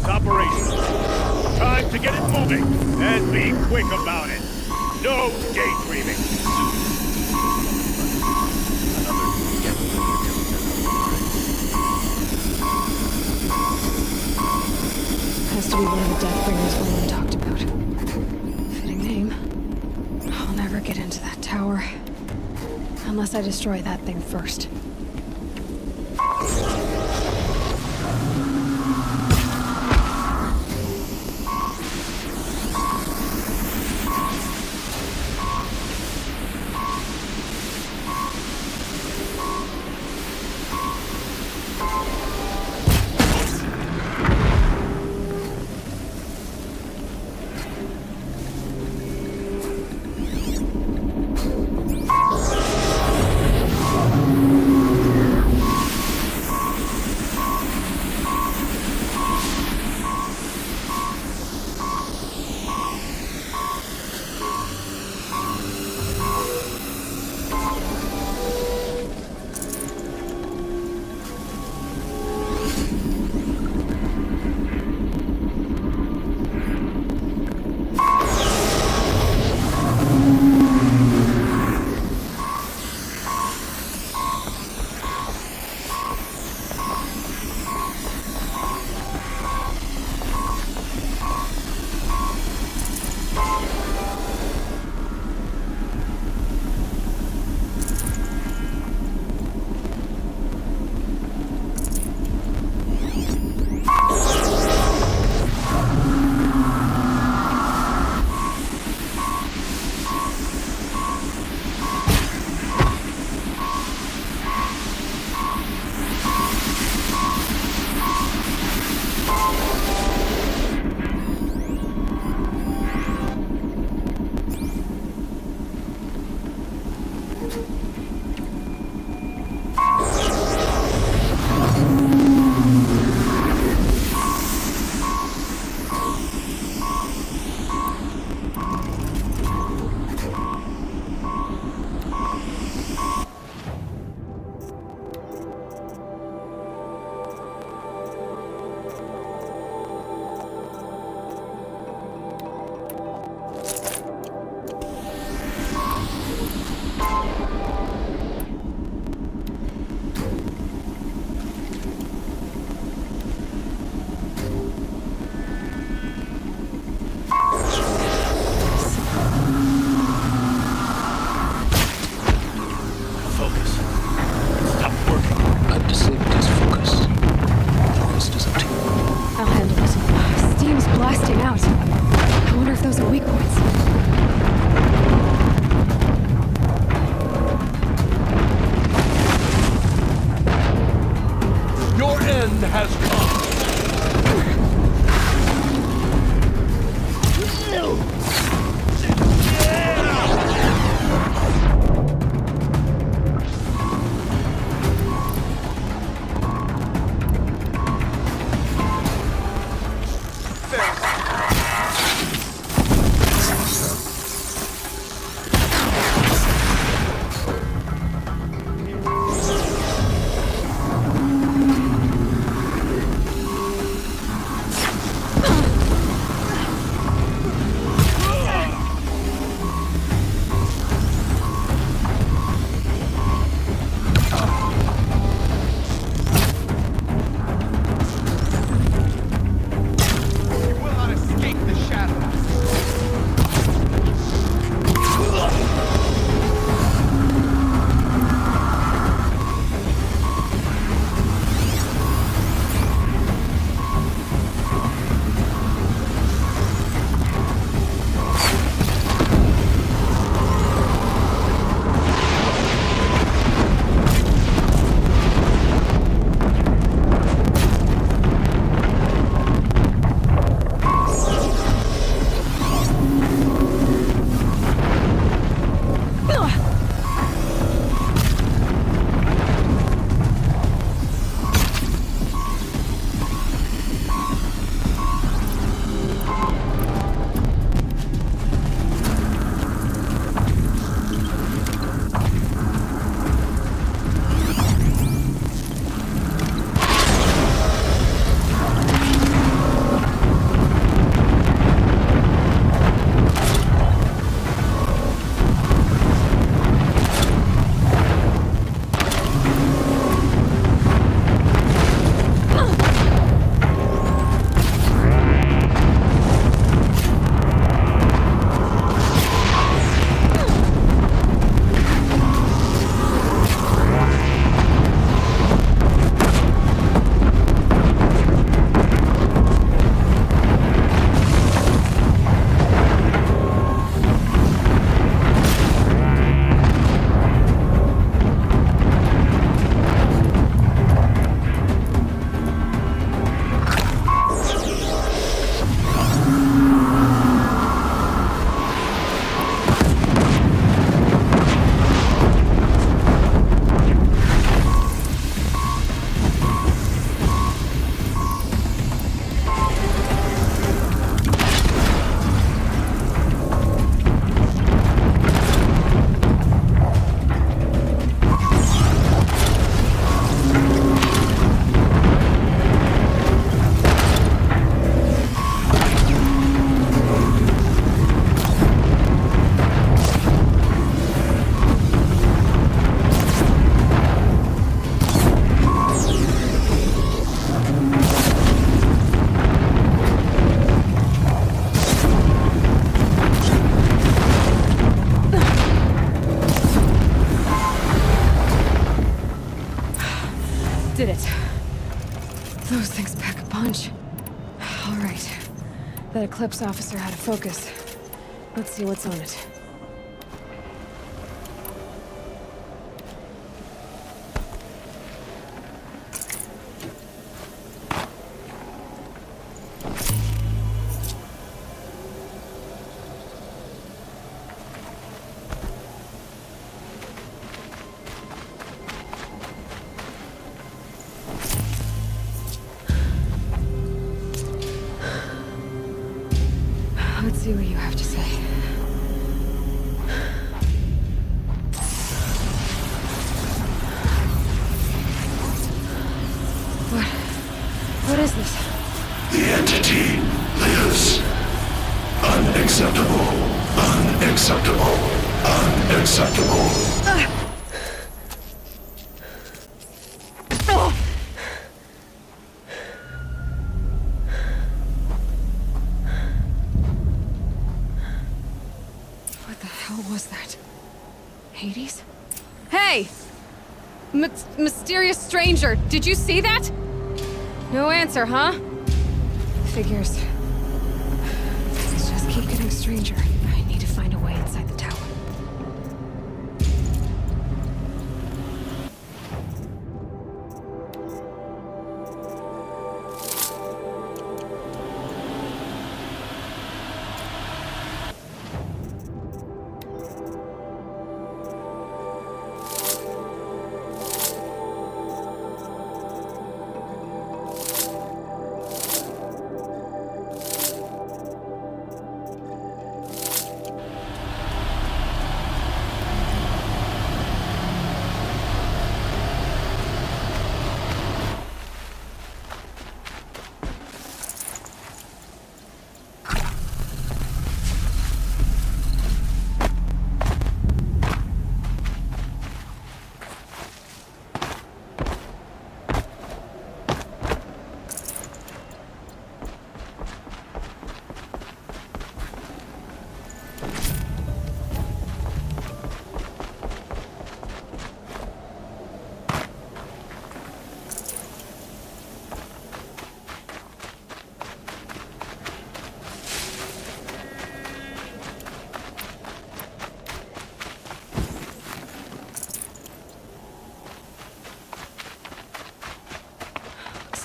It's operational. Time to get it moving, and be quick about it. No daydreaming. Has to be one of the Deathbringers Owen talked about. Fitting name. I'll never get into that tower. Unless I destroy that thing first. Did it. Those things pack a punch. All right. That Eclipse officer had a focus. Let's see what's on it. Let's see what you have to say. What is this? The entity lives. Unacceptable. Unacceptable. Unacceptable. What the hell was that? Hades? Hey! Mysterious stranger, did you see that? No answer, huh? Figures. Things just keep getting stranger. I need to find a way inside the tower.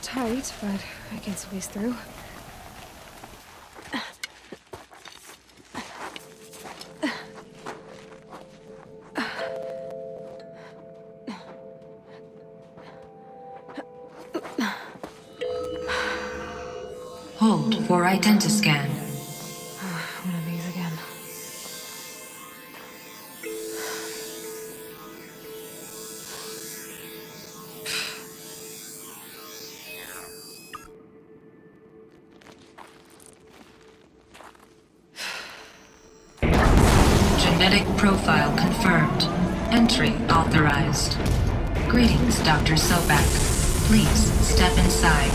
Tight, but I can squeeze through. Hold for identiscan. One of these again. Genetic profile confirmed. Entry authorized. Greetings, Dr. Sobak. Please step inside.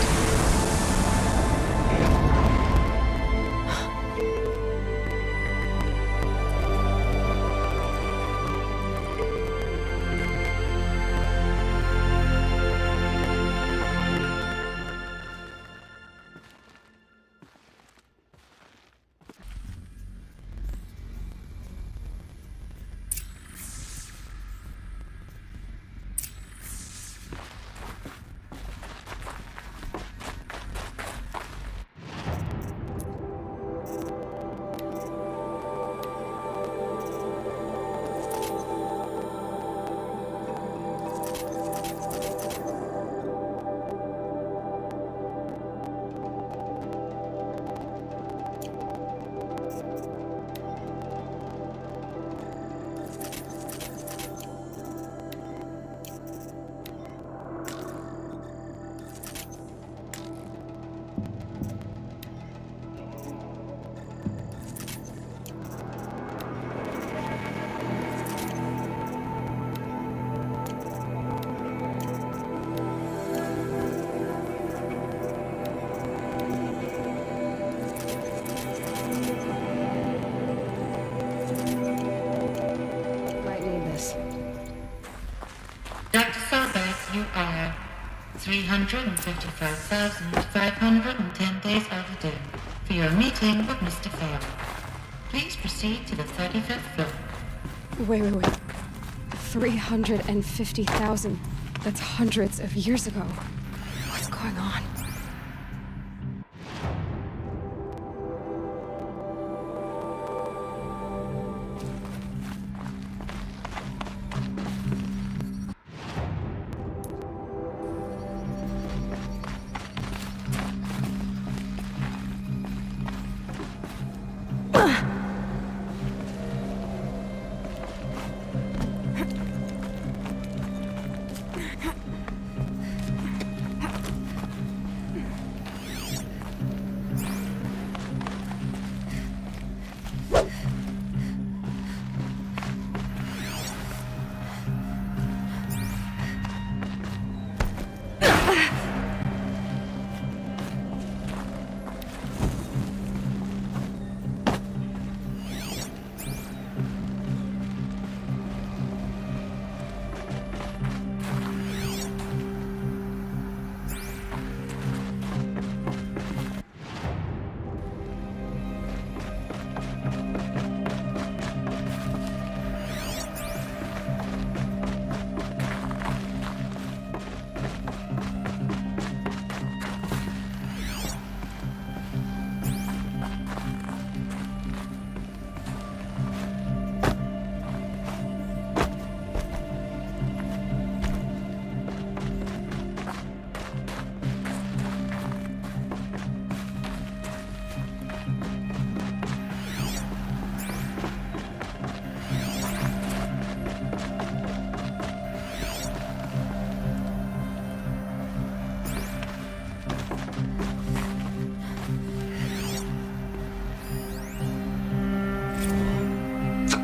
Dr. Sobak, you are 355,510 days overdue for your meeting with Mr. Farrell. Please proceed to the 35th floor. Wait. 350,000. That's hundreds of years ago. What's going on?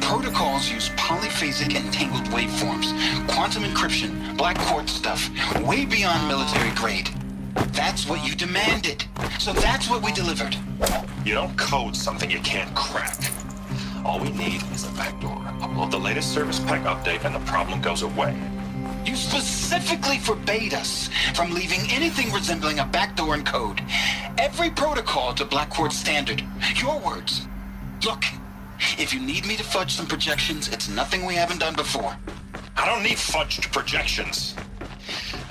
Protocols use polyphasic entangled waveforms, quantum encryption, black quartz stuff, way beyond military grade. That's what you demanded. So that's what we delivered. You don't code something you can't crack. All we need is a backdoor. Upload the latest service pack update and the problem goes away. You specifically forbade us from leaving anything resembling a backdoor in code. Every protocol to black quartz standard. Your words. Look. If you need me to fudge some projections, it's nothing we haven't done before. I don't need fudged projections.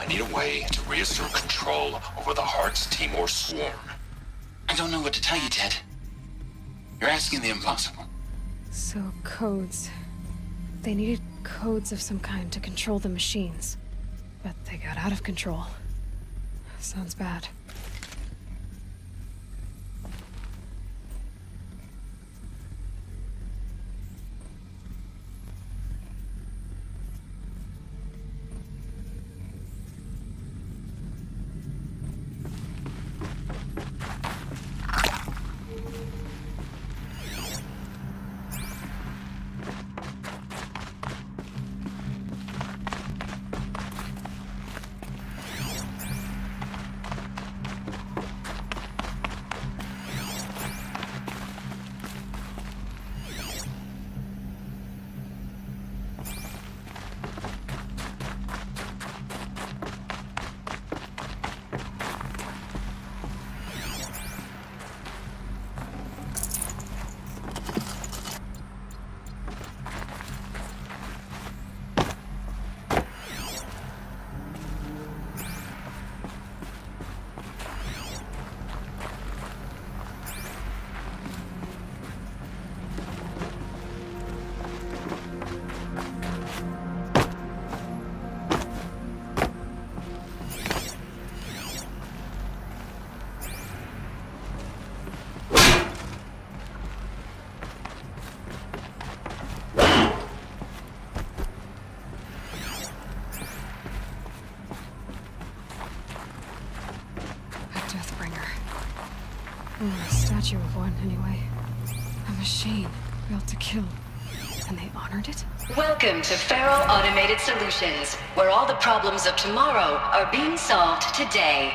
I need a way to reassert control over the Heart's Timor swarm. I don't know what to tell you, Ted. You're asking the impossible. So, codes. They needed codes of some kind to control the machines. But they got out of control. Sounds bad. A statue of one, anyway. A machine built to kill. And they honored it? Welcome to Faro Automated Solutions, where all the problems of tomorrow are being solved today.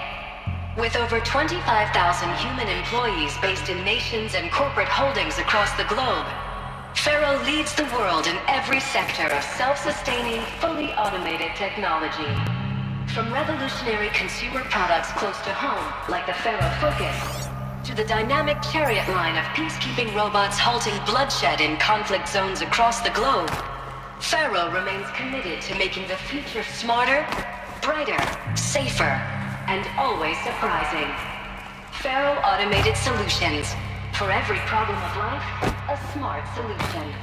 With over 25,000 human employees based in nations and corporate holdings across the globe, Faro leads the world in every sector of self-sustaining, fully automated technology. From revolutionary consumer products close to home, like the Pharaoh Focus, to the dynamic chariot line of peacekeeping robots halting bloodshed in conflict zones across the globe, Pharaoh remains committed to making the future smarter, brighter, safer, and always surprising. Pharaoh Automated Solutions. For every problem of life, a smart solution.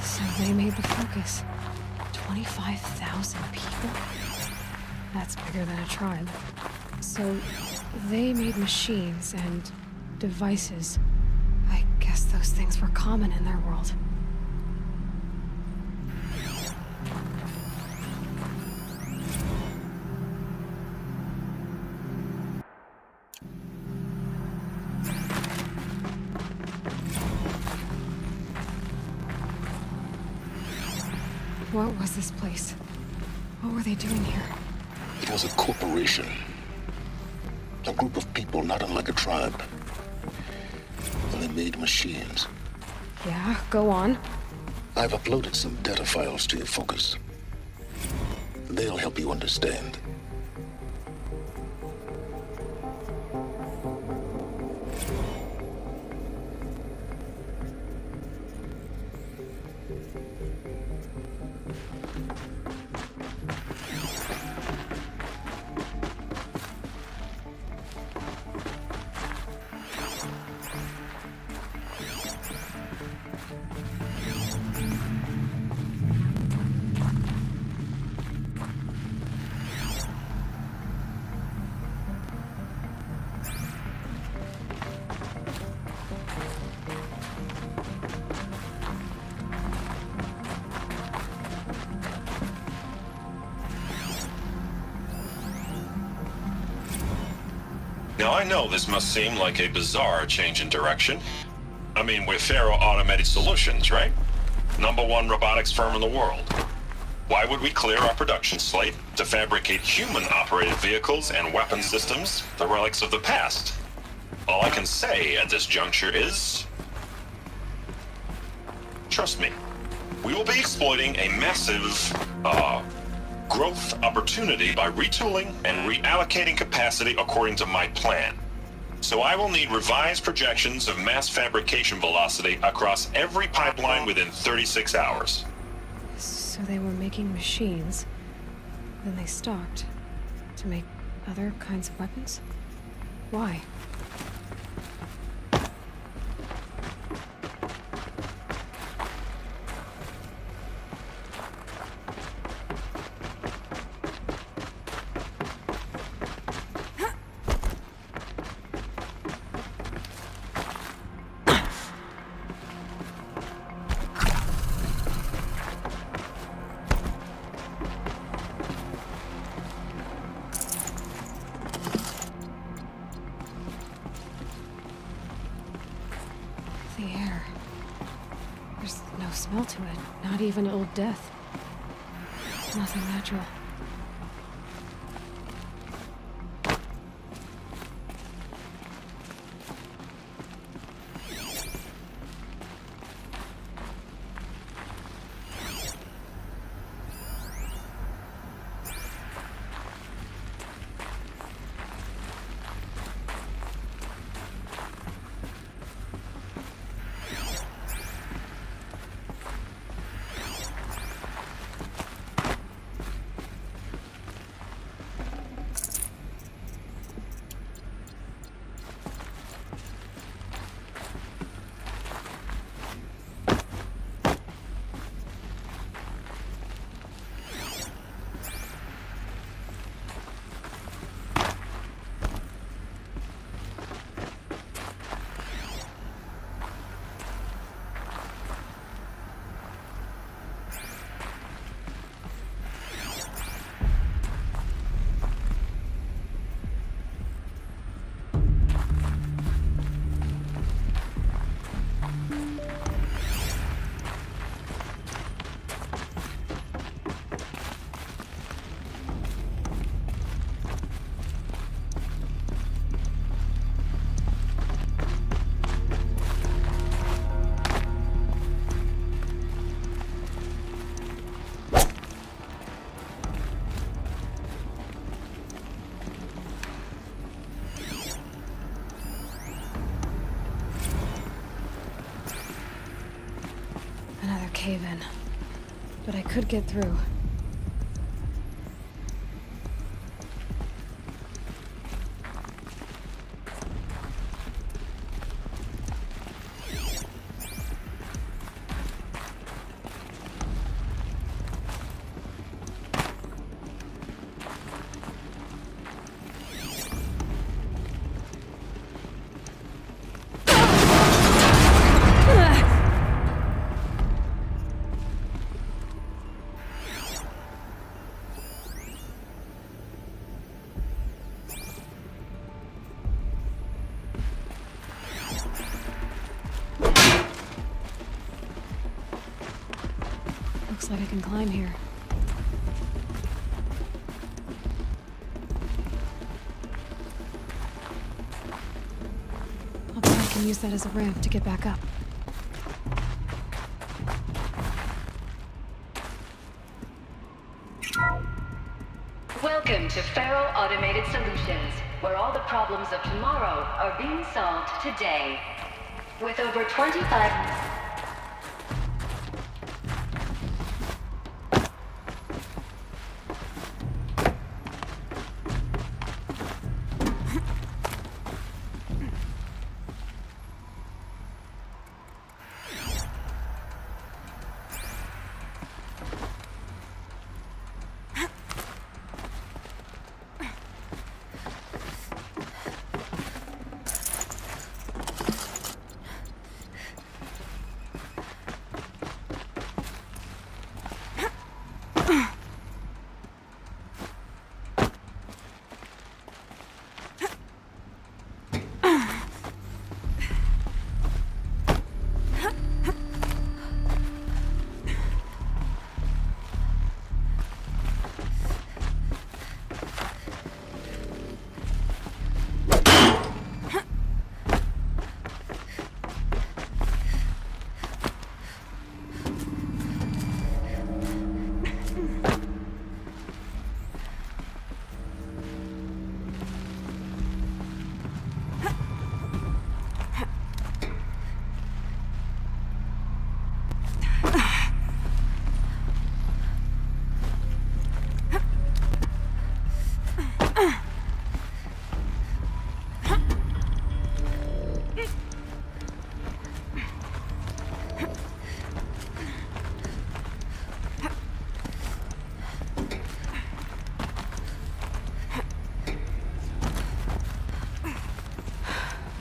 So they made the Focus. 25,000 people? That's bigger than a tribe. So they made machines and devices. I guess those things were common in their world. What was this place? What were they doing here? It was a corporation. A group of people not unlike a tribe. And they made machines. Yeah, go on. I've uploaded some data files to your Focus. They'll help you understand. Now, I know this must seem like a bizarre change in direction. I mean, we're Pharaoh Automated Solutions, right? #1 robotics firm in the world. Why would we clear our production slate to fabricate human-operated vehicles and weapon systems, the relics of the past? All I can say at this juncture is... trust me, we will be exploiting a massive, growth opportunity by retooling and reallocating capacity according to my plan. So I will need revised projections of mass fabrication velocity across every pipeline within 36 hours. So they were making machines, then they stopped to make other kinds of weapons? Why? The air. There's no smell to it, not even old death. Nothing natural. cave-in. But I could get through. Looks like I can climb here. I'll bet I can use that as a ramp to get back up. Welcome to Faro Automated Solutions, where all the problems of tomorrow are being solved today. With over 25...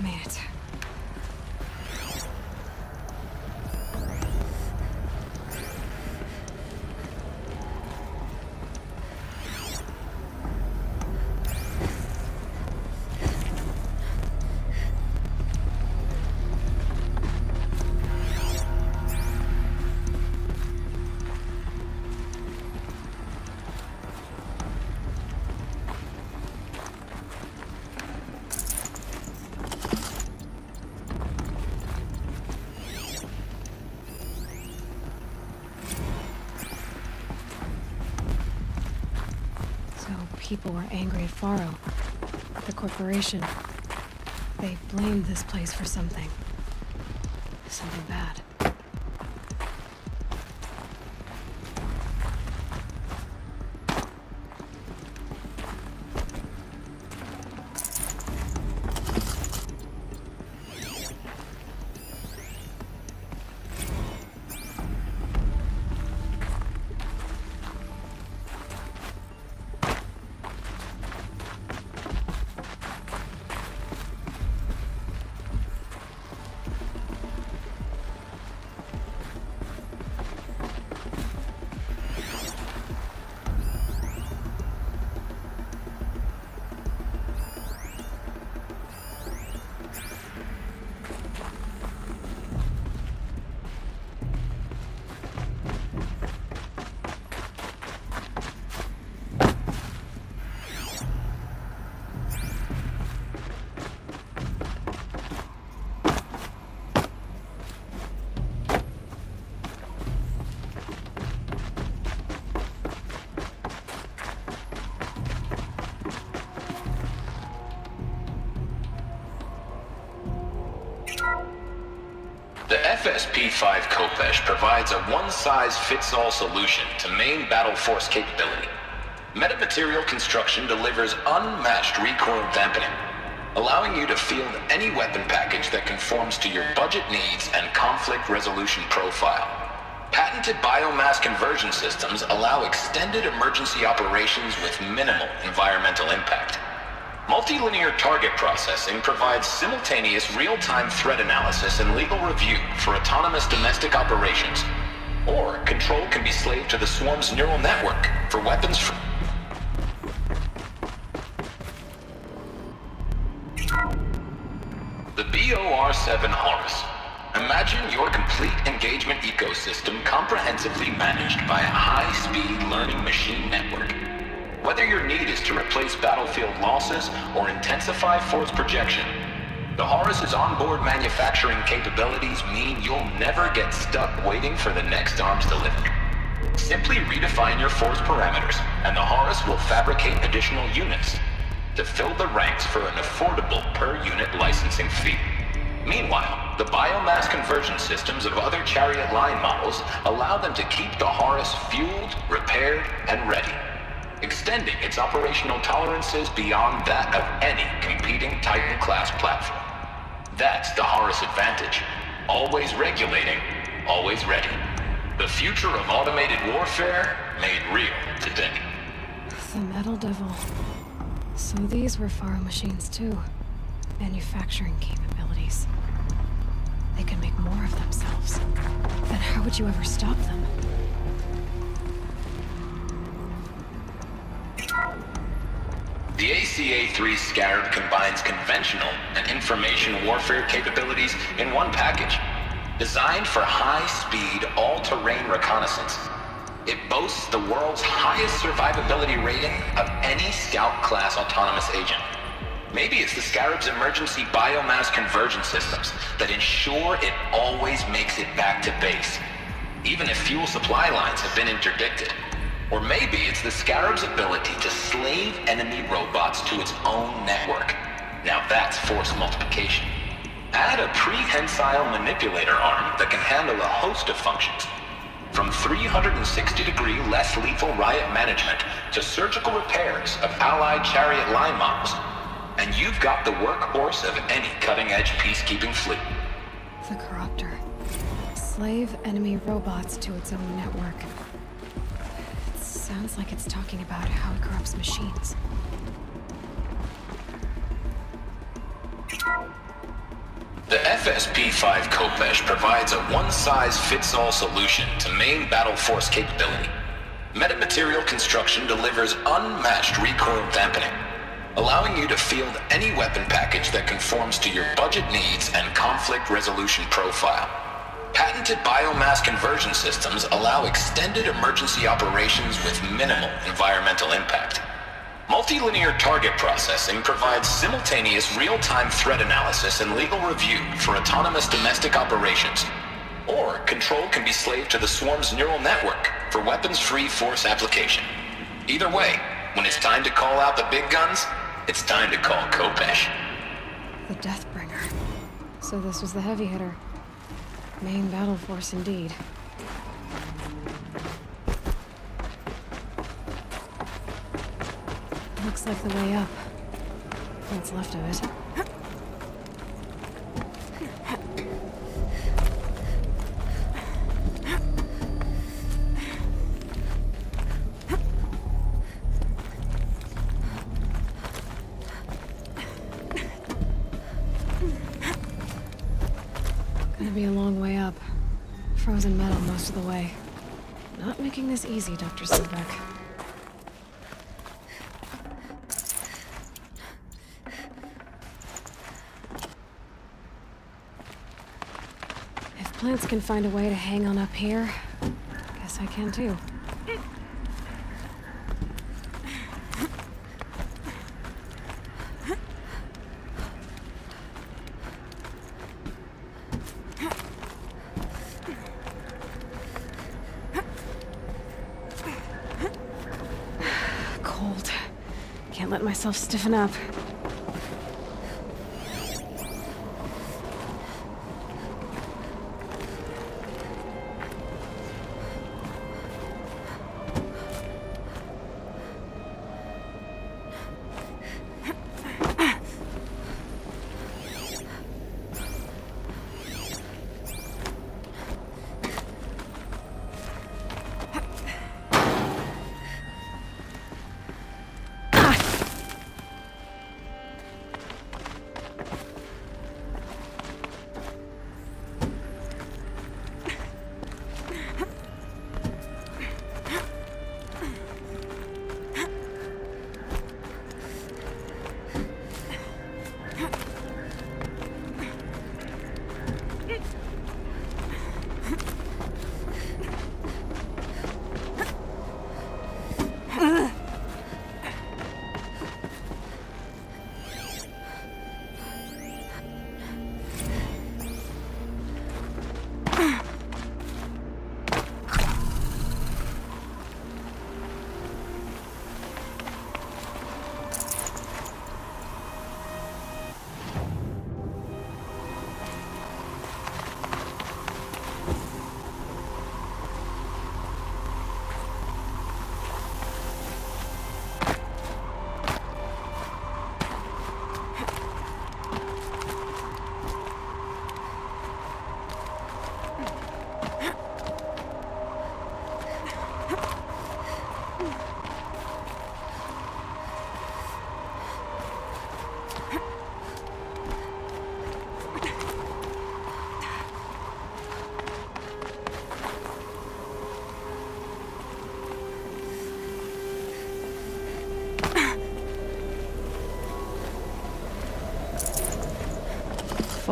Made it. People were angry at Faro, at the corporation. They blamed this place for something. Something bad. FSP-5 Kopesh provides a one-size-fits-all solution to main battle force capability. Metamaterial construction delivers unmatched recoil dampening, allowing you to field any weapon package that conforms to your budget needs and conflict resolution profile. Patented biomass conversion systems allow extended emergency operations with minimal environmental impact. Multilinear target processing provides simultaneous real-time threat analysis and legal review for autonomous domestic operations. Or control can be slaved to the swarm's neural network for weapons free. The BOR-7 Horus. Imagine your complete engagement ecosystem comprehensively managed by a high-speed learning machine network. Whether your need is to replace battlefield losses or intensify force projection, the Horus's onboard manufacturing capabilities mean you'll never get stuck waiting for the next arms delivery. Simply redefine your force parameters, and the Horus will fabricate additional units to fill the ranks for an affordable per-unit licensing fee. Meanwhile, the biomass conversion systems of other Chariot line models allow them to keep the Horus fueled, repaired, and ready, extending its operational tolerances beyond that of any competing Titan-class platform. That's the Horus advantage. Always regulating, always ready. The future of automated warfare made real today. The Metal Devil. So these were Faro machines too. Manufacturing capabilities. They could make more of themselves. Then how would you ever stop them? The ACA-3 Scarab combines conventional and information warfare capabilities in one package. Designed for high-speed, all-terrain reconnaissance, it boasts the world's highest survivability rating of any Scout-class autonomous agent. Maybe it's the Scarab's emergency biomass conversion systems that ensure it always makes it back to base, even if fuel supply lines have been interdicted. Or maybe it's the Scarab's ability to slave enemy robots to its own network. Now that's force multiplication. Add a prehensile manipulator arm that can handle a host of functions, from 360-degree less lethal riot management to surgical repairs of allied Chariot line models, and you've got the workhorse of any cutting-edge peacekeeping fleet. The Corruptor. Slave enemy robots to its own network. Sounds like it's talking about how it corrupts machines. The FSP-5 Kopesh provides a one-size-fits-all solution to main battle force capability. Metamaterial construction delivers unmatched recoil dampening, allowing you to field any weapon package that conforms to your budget needs and conflict resolution profile. Patented biomass conversion systems allow extended emergency operations with minimal environmental impact. Multilinear target processing provides simultaneous real-time threat analysis and legal review for autonomous domestic operations. Or control can be slaved to the swarm's neural network for weapons-free force application. Either way, when it's time to call out the big guns, it's time to call Kopesh. The Deathbringer. So this was the heavy hitter. Main battle force indeed. Looks like the way up. What's left of it. Gonna be a long way up. Frozen metal most of the way. Not making this easy, Dr. Sobek. If plants can find a way to hang on up here, guess I can too. Cold. Can't let myself stiffen up.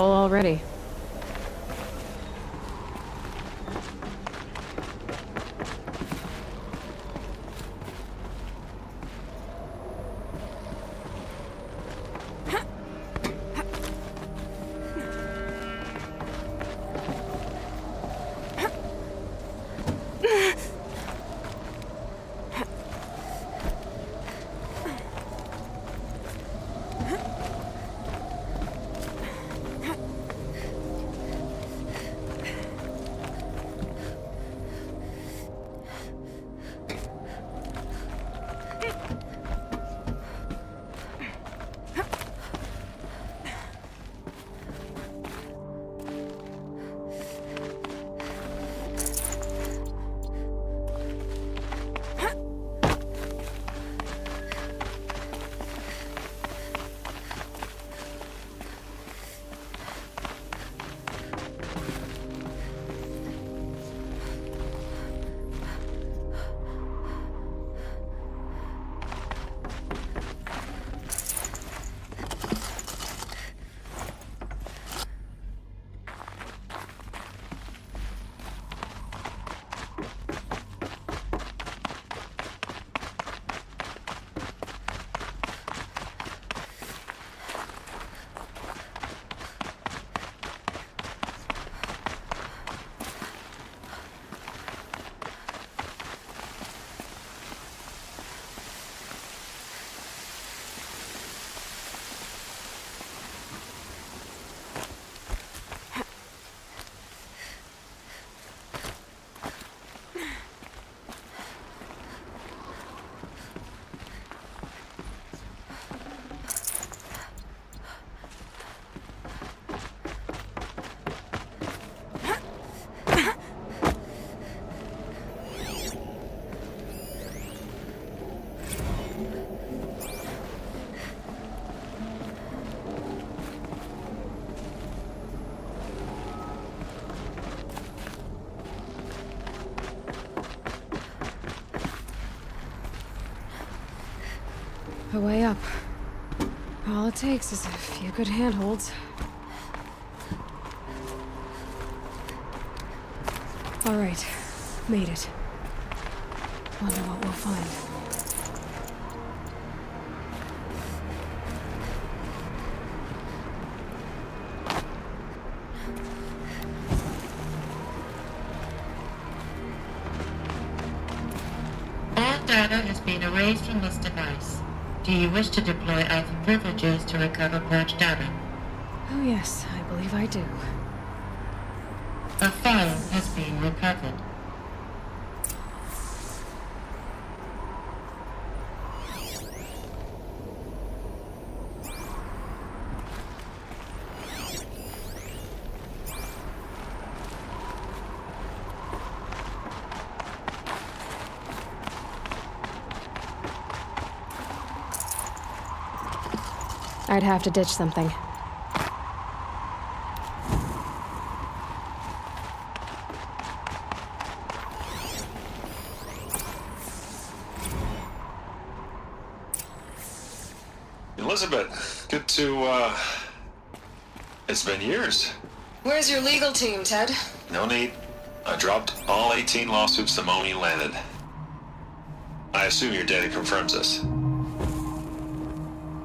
full already. A way up. All it takes is a few good handholds. All right, made it. Wonder what we'll find. All data has been erased from this device. Do you wish to deploy alpha privileges to recover purged data? Oh yes, I believe I do. A file has been recovered. I'd have to ditch something. Elizabeth, good to, it's been years. Where's your legal team, Ted? No need. I dropped all 18 lawsuits the moment you landed. I assume your data confirms this.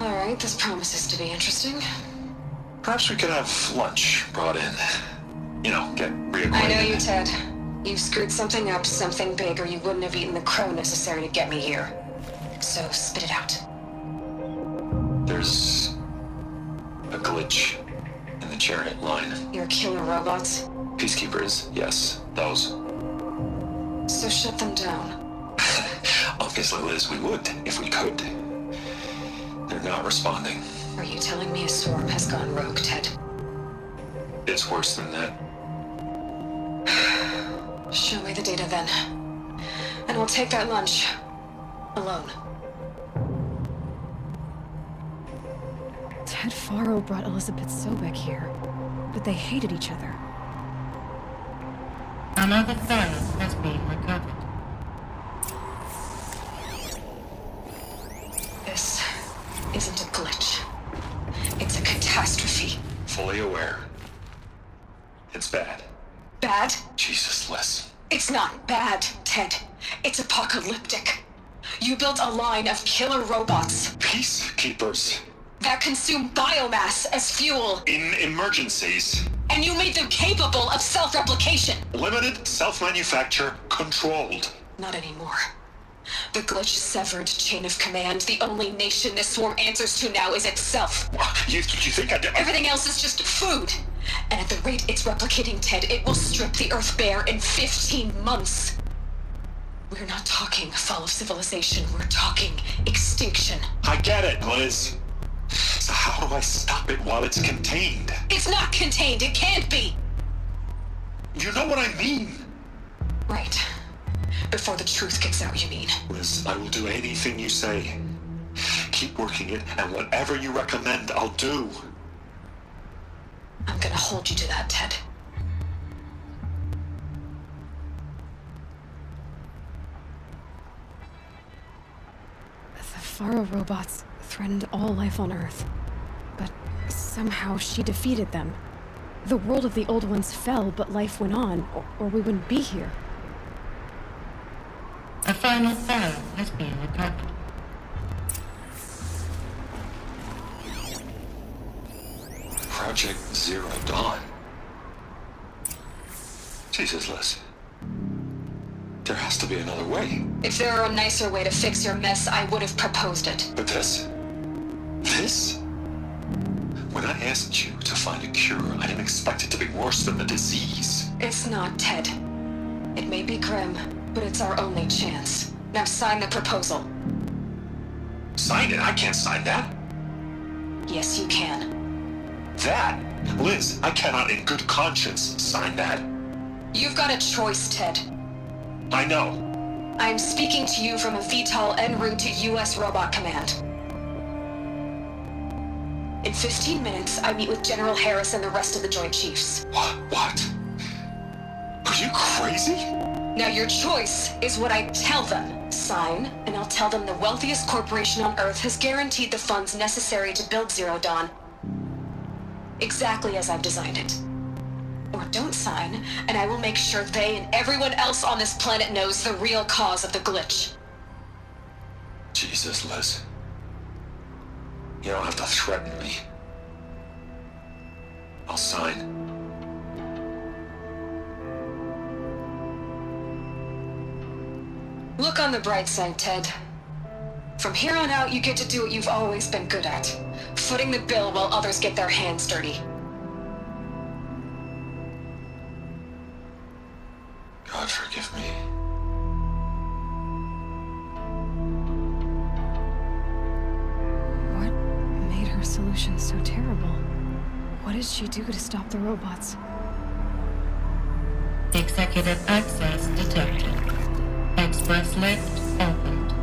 All right, this promises to be interesting. Perhaps we could have lunch brought in. You know, get reacquainted. I know you, Ted. You screwed something up, something big, or you wouldn't have eaten the crow necessary to get me here. So spit it out. There's a glitch in the chariot line. You're killer robots? Peacekeepers, yes, those. So shut them down. Obviously, Liz, we would, if we could. They're not responding. Are you telling me a swarm has gone rogue, Ted? It's worse than that. Show me the data then. And we'll take that lunch. Alone. Ted Faro brought Elizabeth Sobek here, but they hated each other. Another file has been recovered. This isn't a glitch. It's a catastrophe. fully aware. It's bad. Bad? Jesus, Liz. It's not bad, Ted. It's apocalyptic. You built a line of killer robots Peacekeepers. that consume biomass as fuel, In emergencies. and you made them capable of self-replication. Limited, self-manufacture, controlled. Not anymore. The glitch severed chain of command. The only nation this swarm answers to now is itself. You think I did? Everything else is just food. And at the rate it's replicating, Ted, it will strip the Earth bare in 15 months. We're not talking fall of civilization. We're talking extinction. I get it, Liz. So how do I stop it while it's contained? It's not contained. It can't be. You know what I mean. Right. Before the truth gets out, you mean? Liz, I will do anything you say. Keep working it, and whatever you recommend, I'll do. I'm gonna hold you to that, Ted. The Faro robots threatened all life on Earth. But somehow she defeated them. The world of the old ones fell, but life went on, or we wouldn't be here. A final Pharaoh has been recovered. Project Zero Dawn. Jesus, Liz. There has to be another way. If there were a nicer way to fix your mess, I would have proposed it. But this? This? When I asked you to find a cure, I didn't expect it to be worse than the disease. It's not, Ted. It may be grim, but it's our only chance. Now sign the proposal. Sign it? I can't sign that. Yes, you can. That? Liz, I cannot in good conscience sign that. You've got a choice, Ted. I know. I'm speaking to you from a VTOL en route to U.S. Robot Command. In 15 minutes, I meet with General Harris and the rest of the Joint Chiefs. What? Are you crazy? Now your choice is what I tell them. Sign, and I'll tell them the wealthiest corporation on Earth has guaranteed the funds necessary to build Zero Dawn. Exactly as I've designed it. Or don't sign, and I will make sure they and everyone else on this planet knows the real cause of the glitch. Jesus, Liz. You don't have to threaten me. I'll sign. Look on the bright side, Ted. From here on out, you get to do what you've always been good at. Footing the bill while others get their hands dirty. God forgive me. What made her solution so terrible? What did she do to stop the robots? Executive access detected. Express lift opened.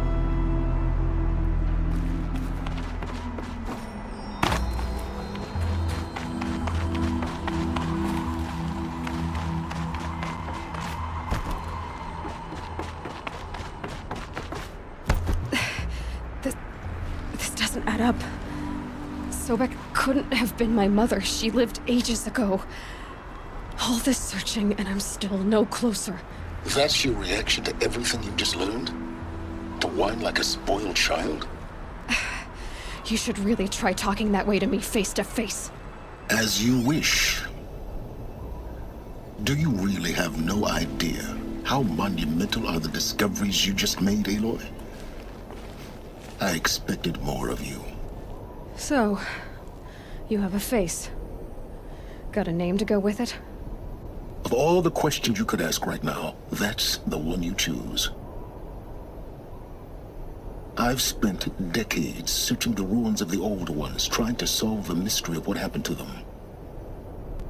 This doesn't add up. Sobek couldn't have been my mother. She lived ages ago. All this searching, and I'm still no closer. That's your reaction to everything you've just learned? To whine like a spoiled child? You should really try talking that way to me face to face. As you wish. Do you really have no idea how monumental are the discoveries you just made, Aloy? I expected more of you. So, you have a face. Got a name to go with it? Of all the questions you could ask right now, that's the one you choose. I've spent decades searching the ruins of the old ones, trying to solve the mystery of what happened to them.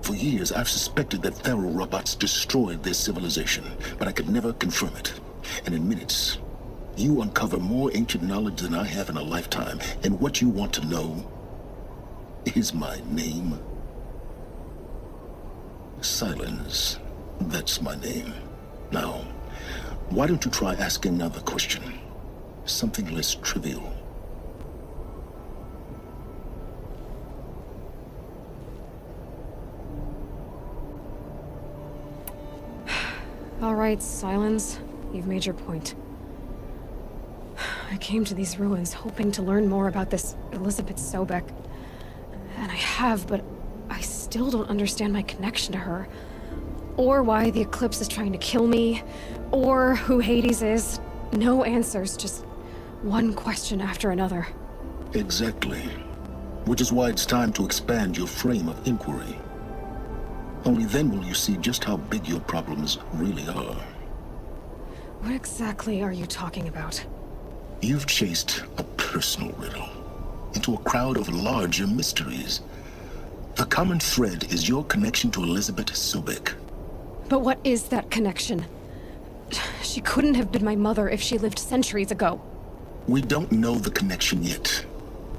For years, I've suspected that Faro robots destroyed their civilization, but I could never confirm it. And in minutes, you uncover more ancient knowledge than I have in a lifetime, and what you want to know is my name. Silence. That's my name. Now, why don't you try asking another question? Something less trivial. All right, Silence. You've made your point. I came to these ruins hoping to learn more about this Elizabeth Sobek. And I have, but I still don't understand my connection to her. Or why the Eclipse is trying to kill me. Or who Hades is. No answers, just one question after another. Exactly. Which is why it's time to expand your frame of inquiry. Only then will you see just how big your problems really are. What exactly are you talking about? You've chased a personal riddle into a crowd of larger mysteries. The common thread is your connection to Elizabeth Sobek. But what is that connection? She couldn't have been my mother if she lived centuries ago. We don't know the connection yet.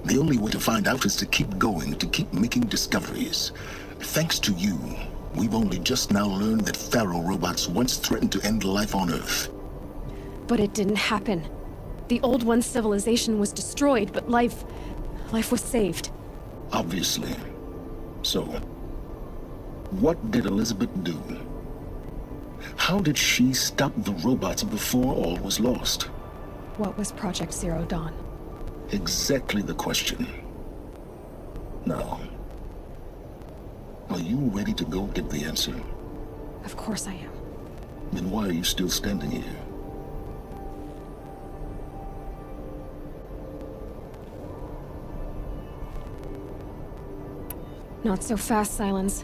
The only way to find out is to keep going, to keep making discoveries. Thanks to you, we've only just now learned that Pharaoh robots once threatened to end life on Earth. But it didn't happen. The Old One's civilization was destroyed, but life was saved. Obviously. So, what did Elizabeth do? How did she stop the robots before all was lost? What was Project Zero Dawn? Exactly the question. Now, are you ready to go get the answer? Of course I am. Then why are you still standing here? Not so fast, Silence.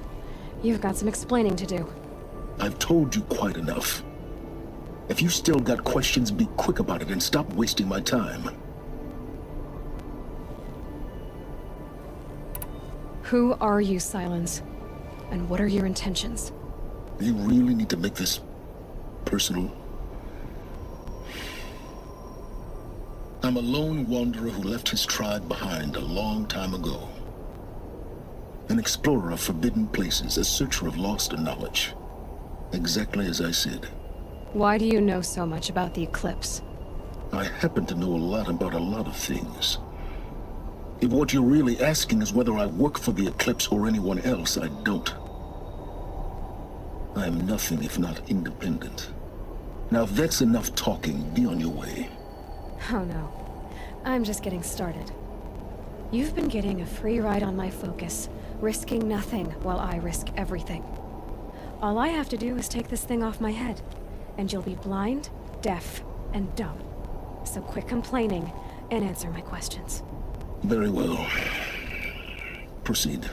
You've got some explaining to do. I've told you quite enough. If you still got questions, be quick about it and stop wasting my time. Who are you, Silence? And what are your intentions? You really need to make this personal? I'm a lone wanderer who left his tribe behind a long time ago. An explorer of forbidden places, a searcher of lost knowledge. Exactly as I said. Why do you know so much about the Eclipse? I happen to know a lot about a lot of things. If what you're really asking is whether I work for the Eclipse or anyone else, I don't. I am nothing if not independent. Now, if that's enough talking, be on your way. Oh no. I'm just getting started. You've been getting a free ride on my focus, risking nothing while I risk everything. All I have to do is take this thing off my head, and you'll be blind, deaf, and dumb. So quit complaining and answer my questions. Very well. Proceed.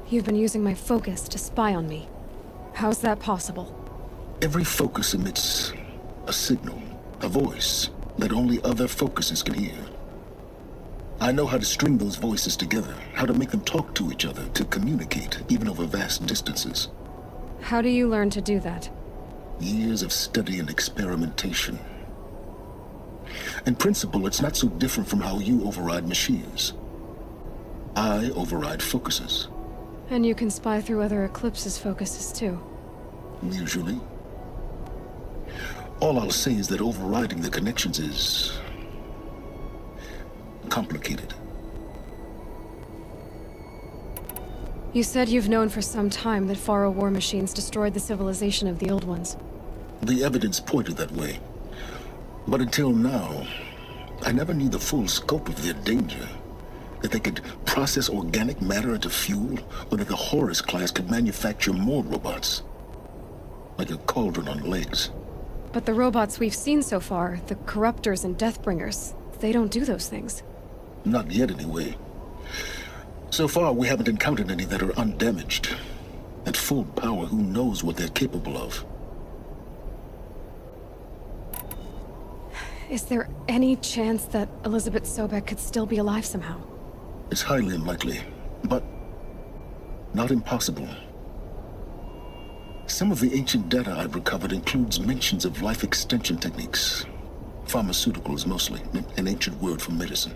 You've been using my focus to spy on me. How's that possible? Every focus emits a signal, a voice, that only other focuses can hear. I know how to string those voices together, how to make them talk to each other, to communicate, even over vast distances. How do you learn to do that? Years of study and experimentation. In principle, it's not so different from how you override machines. I override focuses. And you can spy through other Eclipse's focuses too. Usually. All I'll say is that overriding the connections is complicated. You said you've known for some time that Pharaoh war machines destroyed the civilization of the Old Ones. The evidence pointed that way. But until now, I never knew the full scope of their danger. That they could process organic matter into fuel, or that the Horus class could manufacture more robots. Like a cauldron on legs. But the robots we've seen so far, the Corruptors and Deathbringers, they don't do those things. Not yet, anyway. So far, we haven't encountered any that are undamaged. At full power, who knows what they're capable of? Is there any chance that Elizabeth Sobek could still be alive somehow? It's highly unlikely, but not impossible. Some of the ancient data I've recovered includes mentions of life extension techniques. Pharmaceuticals, mostly, an ancient word for medicine.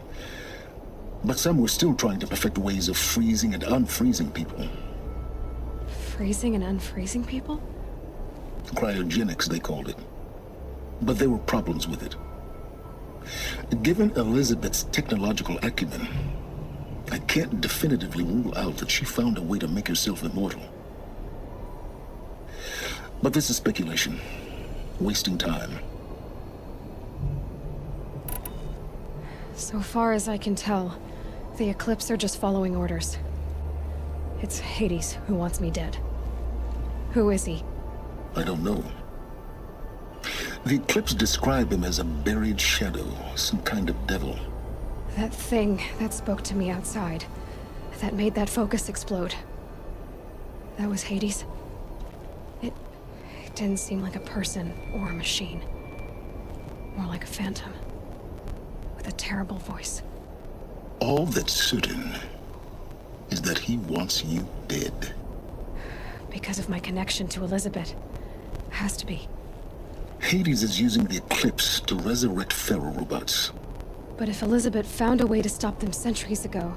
But some were still trying to perfect ways of freezing and unfreezing people. Freezing and unfreezing people? Cryogenics, they called it. But there were problems with it. Given Elizabeth's technological acumen, I can't definitively rule out that she found a way to make herself immortal. But this is speculation. Wasting time. So far as I can tell, the Eclipse are just following orders. It's Hades who wants me dead. Who is he? I don't know. The Eclipse describe him as a buried shadow, some kind of devil. That thing that spoke to me outside, that made that focus explode. That was Hades? It didn't seem like a person or a machine. More like a phantom. With a terrible voice. All that's certain is that he wants you dead. Because of my connection to Elizabeth. Has to be. Hades is using the Eclipse to resurrect ferrorobots. But if Elizabeth found a way to stop them centuries ago,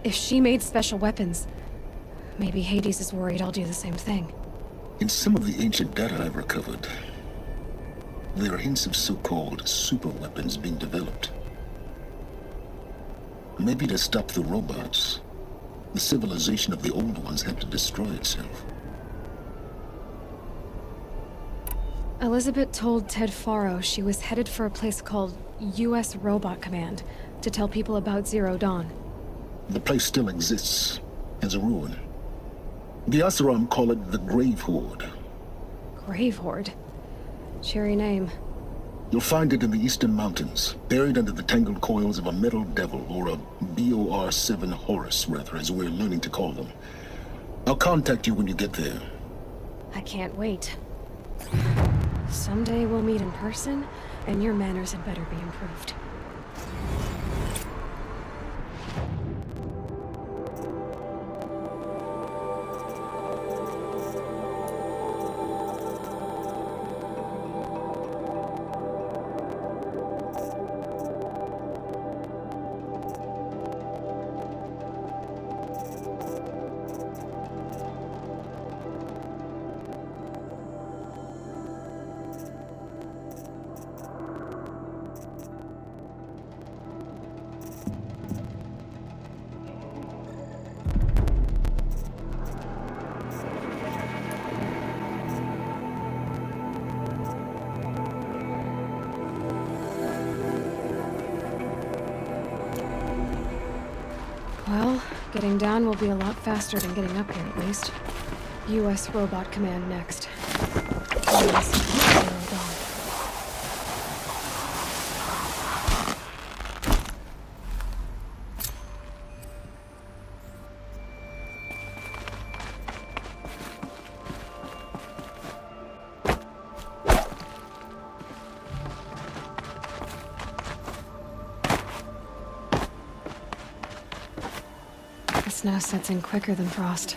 if she made special weapons, maybe Hades is worried I'll do the same thing. In some of the ancient data I've recovered, there are hints of so-called super weapons being developed. Maybe to stop the robots, the civilization of the old ones had to destroy itself. Elizabeth told Ted Faro she was headed for a place called U.S. Robot Command to tell people about Zero Dawn. The place still exists as a ruin. The Asaram call it the Grave Horde. Grave Horde? Cheery name. You'll find it in the eastern mountains, buried under the tangled coils of a metal devil, or a BOR-7 Horus, rather, as we're learning to call them. I'll contact you when you get there. I can't wait. Someday we'll meet in person, and your manners had better be improved. Well, getting down will be a lot faster than getting up here, at least. U.S. Robot Command next. U.S. Zero Dawn. This now sets in quicker than frost.